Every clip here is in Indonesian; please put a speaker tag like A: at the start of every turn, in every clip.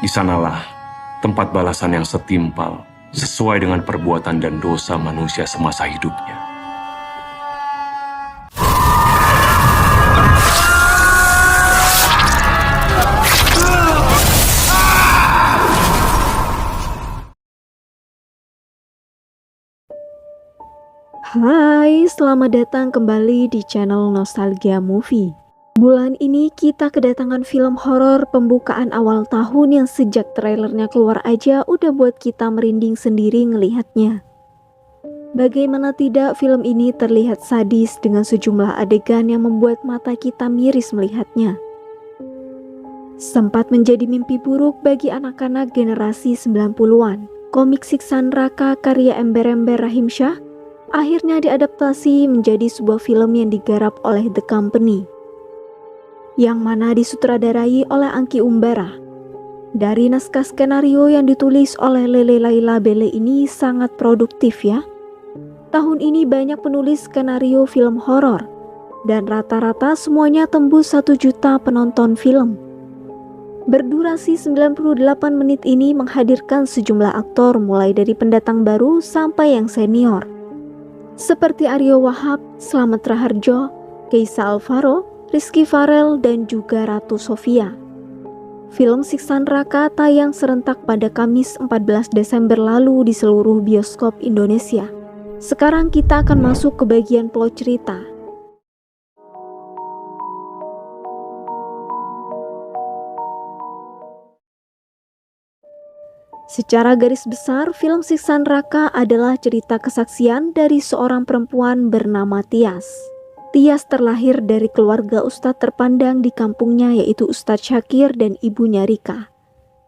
A: Di sanalah tempat balasan yang setimpal sesuai dengan perbuatan dan dosa manusia semasa hidupnya.
B: Hai, selamat datang kembali di channel Nostalgia Movie. Bulan ini kita kedatangan film horor pembukaan awal tahun yang sejak trailernya keluar aja udah buat kita merinding sendiri ngelihatnya. Bagaimana tidak, film ini terlihat sadis dengan sejumlah adegan yang membuat mata kita miris melihatnya. Sempat menjadi mimpi buruk bagi anak-anak generasi 90-an. Komik Siksa Neraka karya Ember-Ember Rahimsyah akhirnya diadaptasi menjadi sebuah film yang digarap oleh The Company, yang mana disutradarai oleh Angky Umbara. Dari naskah skenario yang ditulis oleh Lele Laila Bele ini sangat produktif ya. Tahun ini banyak penulis skenario film horor, dan rata-rata semuanya tembus 1 juta penonton film. Berdurasi 98 menit ini menghadirkan sejumlah aktor mulai dari pendatang baru sampai yang senior, seperti Aryo Wahab, Slamet Raharjo, Keisa Alvaro, Rizky Farel, dan juga Ratu Sofia. Film Siksa Neraka tayang serentak pada Kamis 14 Desember lalu di seluruh bioskop Indonesia. Sekarang kita akan masuk ke bagian plot cerita. Secara garis besar, film Siksa Neraka adalah cerita kesaksian dari seorang perempuan bernama Tias. Tias terlahir dari keluarga ustadz terpandang di kampungnya, yaitu Ustadz Syakir dan ibunya Rika.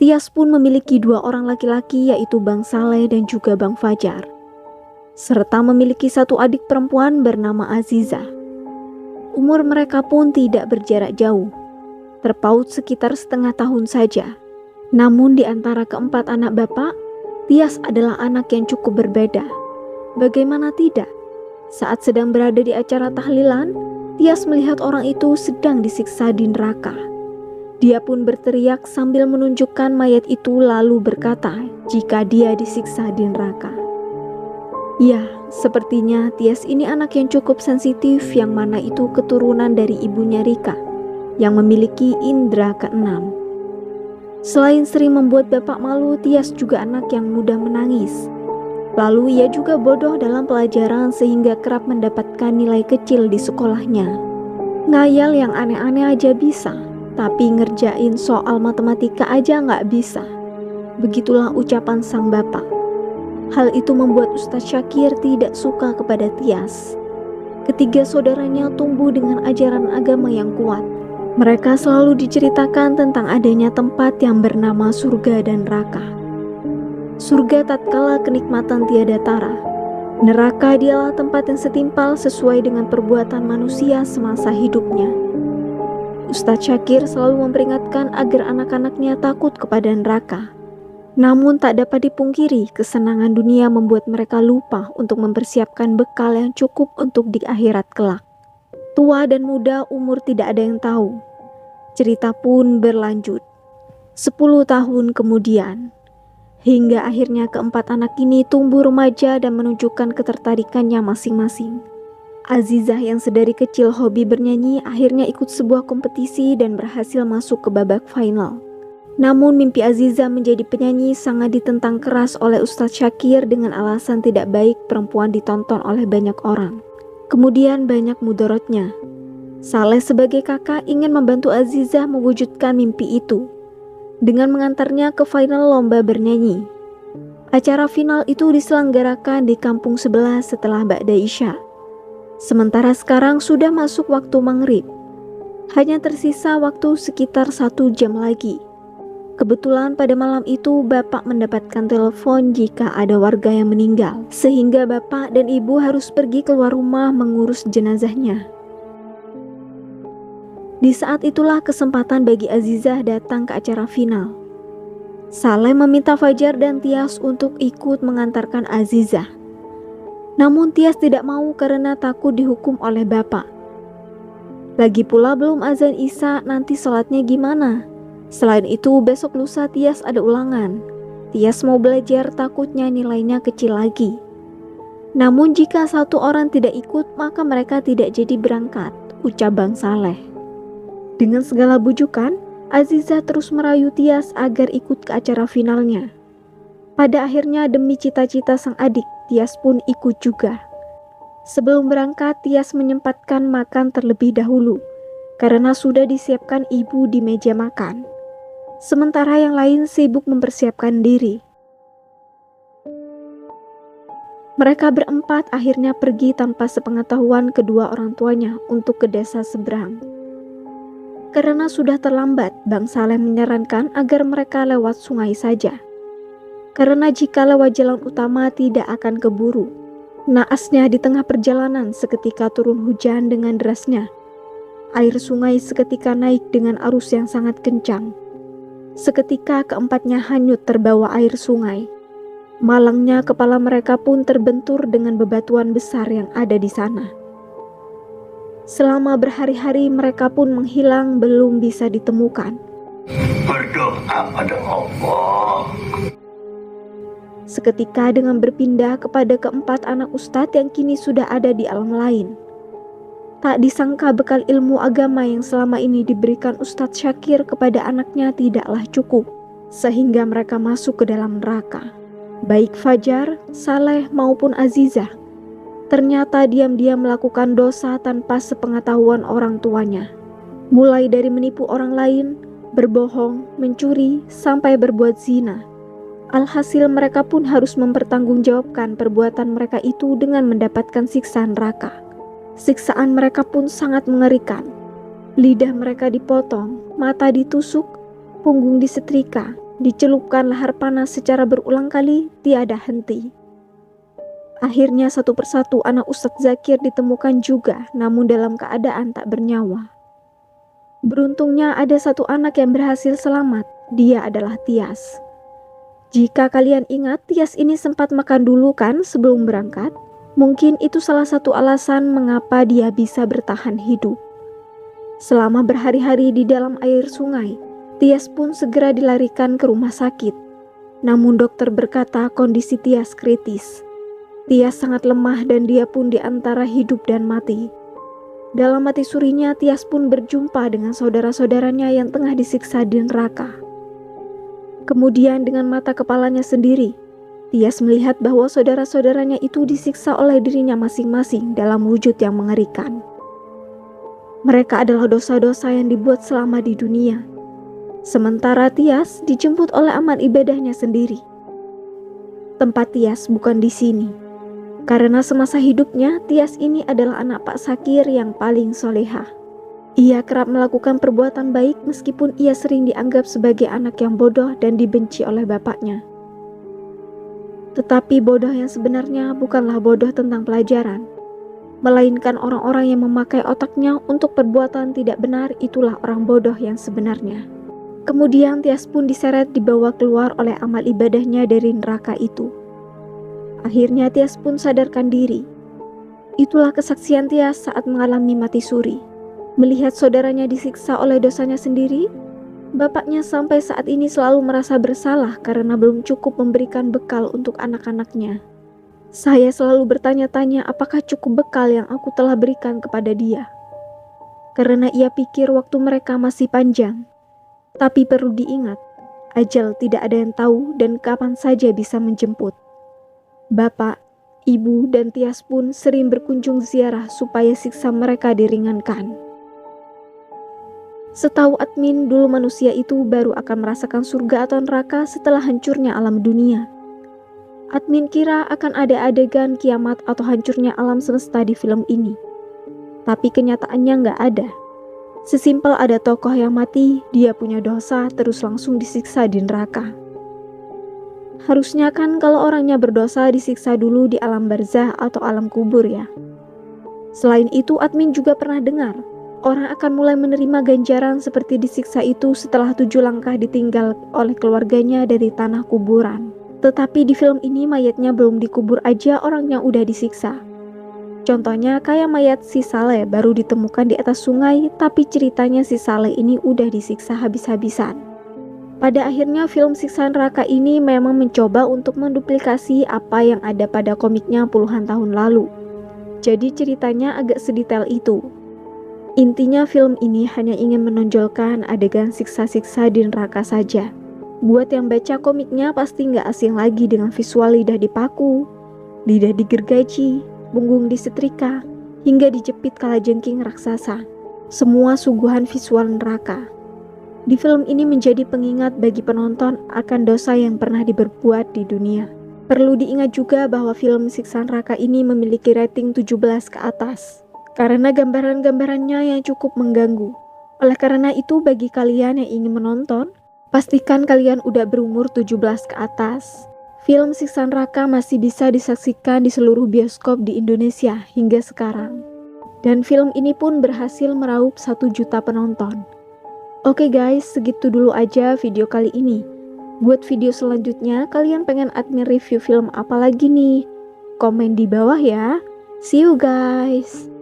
B: Tias pun memiliki 2 orang laki-laki, yaitu Bang Saleh dan juga Bang Fajar, serta memiliki 1 adik perempuan bernama Aziza. Umur mereka pun tidak berjarak jauh, terpaut sekitar setengah tahun saja. Namun di antara keempat anak bapak, Tias adalah anak yang cukup berbeda. Bagaimana tidak? Saat sedang berada di acara tahlilan, Tias melihat orang itu sedang disiksa di neraka. Dia pun berteriak sambil menunjukkan mayat itu lalu berkata jika dia disiksa di neraka. Ya, sepertinya Tias ini anak yang cukup sensitif, yang mana itu keturunan dari ibunya Rika yang memiliki indera keenam. Selain sering membuat bapak malu, Tias juga anak yang mudah menangis. Lalu ia juga bodoh dalam pelajaran sehingga kerap mendapatkan nilai kecil di sekolahnya. Ngayal yang aneh-aneh aja bisa, tapi ngerjain soal matematika aja nggak bisa. Begitulah ucapan sang bapak. Hal itu membuat Ustadz Syakir tidak suka kepada Tias. Ketiga saudaranya tumbuh dengan ajaran agama yang kuat. Mereka selalu diceritakan tentang adanya tempat yang bernama surga dan neraka. Surga tatkala kenikmatan tiada tara. Neraka dialah tempat yang setimpal sesuai dengan perbuatan manusia semasa hidupnya. Ustadz Syakir selalu memperingatkan agar anak-anaknya takut kepada neraka. Namun tak dapat dipungkiri, kesenangan dunia membuat mereka lupa untuk mempersiapkan bekal yang cukup untuk di akhirat kelak. Tua dan muda, umur tidak ada yang tahu. Cerita pun berlanjut 10 tahun kemudian, hingga akhirnya keempat anak ini tumbuh remaja dan menunjukkan ketertarikannya masing-masing. Azizah yang sedari kecil hobi bernyanyi akhirnya ikut sebuah kompetisi dan berhasil masuk ke babak final. Namun mimpi Azizah menjadi penyanyi sangat ditentang keras oleh Ustadz Syakir dengan alasan tidak baik perempuan ditonton oleh banyak orang. Kemudian banyak mudorotnya. Saleh sebagai kakak ingin membantu Azizah mewujudkan mimpi itu dengan mengantarnya ke final lomba bernyanyi. Acara final itu diselenggarakan di kampung sebelah setelah Ba'da Isya. Sementara sekarang sudah masuk waktu maghrib. Hanya tersisa waktu sekitar 1 jam lagi. Kebetulan pada malam itu bapak mendapatkan telepon jika ada warga yang meninggal, sehingga bapak dan ibu harus pergi keluar rumah mengurus jenazahnya. Di saat itulah kesempatan bagi Azizah datang ke acara final. Saleh meminta Fajar dan Tias untuk ikut mengantarkan Azizah. Namun Tias tidak mau karena takut dihukum oleh bapak. Lagi pula belum azan Isya, nanti sholatnya gimana? Selain itu, besok lusa Tias ada ulangan. Tias mau belajar, takutnya nilainya kecil lagi. Namun jika satu orang tidak ikut, maka mereka tidak jadi berangkat, ucap Bang Saleh. Dengan segala bujukan, Aziza terus merayu Tias agar ikut ke acara finalnya. Pada akhirnya demi cita-cita sang adik, Tias pun ikut juga. Sebelum berangkat, Tias menyempatkan makan terlebih dahulu, karena sudah disiapkan ibu di meja makan. Sementara yang lain sibuk mempersiapkan diri. Mereka berempat akhirnya pergi tanpa sepengetahuan kedua orang tuanya untuk ke desa seberang. Karena sudah terlambat, Bang Saleh menyarankan agar mereka lewat sungai saja. Karena jika lewat jalan utama tidak akan keburu. Naasnya di tengah perjalanan seketika turun hujan dengan derasnya. Air sungai seketika naik dengan arus yang sangat kencang. Seketika keempatnya hanyut terbawa air sungai. Malangnya kepala mereka pun terbentur dengan bebatuan besar yang ada di sana. Selama berhari-hari mereka pun menghilang belum bisa ditemukan.
C: Berdoa pada Allah.
B: Seketika dengan berpindah kepada keempat anak ustadz yang kini sudah ada di alam lain. Tak disangka bekal ilmu agama yang selama ini diberikan Ustadz Syakir kepada anaknya tidaklah cukup, sehingga mereka masuk ke dalam neraka. Baik Fajar, Saleh maupun Azizah ternyata diam-diam melakukan dosa tanpa sepengetahuan orang tuanya. Mulai dari menipu orang lain, berbohong, mencuri, sampai berbuat zina. Alhasil mereka pun harus mempertanggungjawabkan perbuatan mereka itu dengan mendapatkan siksa neraka. Siksaan mereka pun sangat mengerikan. Lidah mereka dipotong, mata ditusuk, punggung disetrika, dicelupkan lahar panas secara berulang kali, tiada henti. Akhirnya satu persatu anak Ustadz Zakir ditemukan juga, namun dalam keadaan tak bernyawa. Beruntungnya ada satu anak yang berhasil selamat, dia adalah Tias. Jika kalian ingat, Tias ini sempat makan dulu kan sebelum berangkat? Mungkin itu salah satu alasan mengapa dia bisa bertahan hidup. Selama berhari-hari di dalam air sungai, Tias pun segera dilarikan ke rumah sakit. Namun dokter berkata kondisi Tias kritis. Tias sangat lemah dan dia pun di antara hidup dan mati. Dalam mati surinya, Tias pun berjumpa dengan saudara-saudaranya yang tengah disiksa di neraka. Kemudian dengan mata kepalanya sendiri, Tias melihat bahwa saudara-saudaranya itu disiksa oleh dirinya masing-masing dalam wujud yang mengerikan. Mereka adalah dosa-dosa yang dibuat selama di dunia. Sementara Tias dijemput oleh amal ibadahnya sendiri. Tempat Tias bukan di sini. Karena semasa hidupnya, Tias ini adalah anak Pak Sakir yang paling solehah. Ia kerap melakukan perbuatan baik meskipun ia sering dianggap sebagai anak yang bodoh dan dibenci oleh bapaknya. Tetapi bodoh yang sebenarnya bukanlah bodoh tentang pelajaran, melainkan orang-orang yang memakai otaknya untuk perbuatan tidak benar, itulah orang bodoh yang sebenarnya. Kemudian Tias pun diseret dibawa keluar oleh amal ibadahnya dari neraka itu. Akhirnya Tias pun sadarkan diri. Itulah kesaksian Tias saat mengalami mati suri. Melihat saudaranya disiksa oleh dosanya sendiri, bapaknya sampai saat ini selalu merasa bersalah karena belum cukup memberikan bekal untuk anak-anaknya. Saya selalu bertanya-tanya apakah cukup bekal yang aku telah berikan kepada dia. Karena ia pikir waktu mereka masih panjang. Tapi perlu diingat, ajal tidak ada yang tahu dan kapan saja bisa menjemput. Bapak, ibu, dan Tias pun sering berkunjung ziarah supaya siksa mereka diringankan. Setahu admin, dulu manusia itu baru akan merasakan surga atau neraka setelah hancurnya alam dunia. Admin kira akan ada adegan kiamat atau hancurnya alam semesta di film ini. Tapi kenyataannya nggak ada. Sesimpel ada tokoh yang mati, dia punya dosa, terus langsung disiksa di neraka. Harusnya kan kalau orangnya berdosa disiksa dulu di alam barzah atau alam kubur ya. Selain itu, admin juga pernah dengar orang akan mulai menerima ganjaran seperti disiksa itu setelah 7 langkah ditinggal oleh keluarganya dari tanah kuburan. Tetapi di film ini mayatnya belum dikubur aja orangnya udah disiksa. Contohnya kayak mayat si Saleh baru ditemukan di atas sungai, tapi ceritanya si Saleh ini udah disiksa habis-habisan. Pada akhirnya film Siksa Neraka ini memang mencoba untuk menduplikasi apa yang ada pada komiknya puluhan tahun lalu. Jadi ceritanya agak sedetail itu. Intinya film ini hanya ingin menonjolkan adegan siksa-siksa di neraka saja. Buat yang baca komiknya pasti nggak asing lagi dengan visual lidah dipaku, lidah digergaji, punggung disetrika, hingga dijepit kalajengking raksasa. Semua suguhan visual neraka. Di film ini menjadi pengingat bagi penonton akan dosa yang pernah diperbuat di dunia. Perlu diingat juga bahwa film Siksa Neraka ini memiliki rating 17 ke atas, karena gambaran-gambarannya yang cukup mengganggu. Oleh karena itu, bagi kalian yang ingin menonton, pastikan kalian udah berumur 17 ke atas. Film Siksa Neraka masih bisa disaksikan di seluruh bioskop di Indonesia hingga sekarang. Dan film ini pun berhasil meraup 1 juta penonton. Oke guys, segitu dulu aja video kali ini. Buat video selanjutnya, kalian pengen admin review film apa lagi nih? Komen di bawah ya. See you guys!